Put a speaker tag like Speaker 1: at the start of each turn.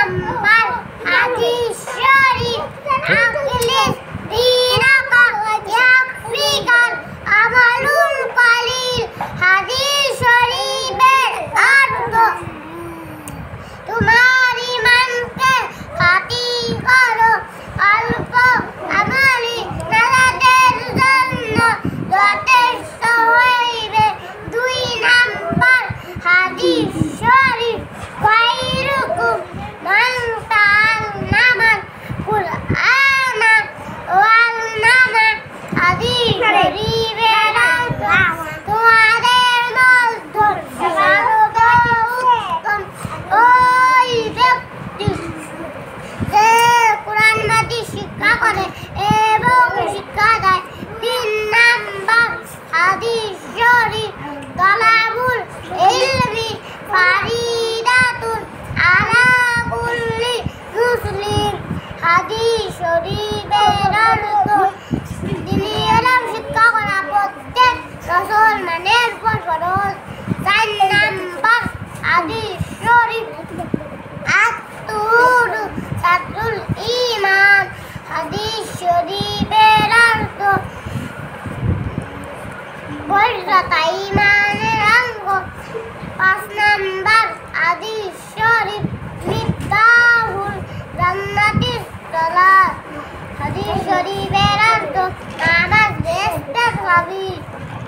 Speaker 1: Number হাদিস শরীফ আকিলিস দীনাকা ইয়াকফিকাল আমালুল কালিল। হাদিস শরীফের অর্থ তোমার ঈমানকে খাঁটি করো, অল্প আমলি নাজাতের জন্য যথেষ্ট হইবে। 2 নাম্বার হাদিস শরীফ খায়রুকুম মান তাআল্লামাল কুরআনা ওয়াল্লামা। হাদিস শরীফের অর্থ তোমাদের মধ্যে সর্বোত্তম ওই ব্যক্তি যে কোরআন মাজিদ শিক্ষা করে এবং শিক্ষা দেয়। 3 নাম্বার হাদিস শরীফ তালাবুল ইলমি ফারিদাতুন আলা কুল্লি মুসলিম। হাদিস শরীফের অর্থ দিনী ইলম শিক্ষা করা প্রত্যেক মুসলমানের উপর ফরজ। 4 নাম্বার হাদিস শরীফ আত-তুহুর শাতরুল ঈমান। হাদিস শরীফের অর্থ পবিত্রতা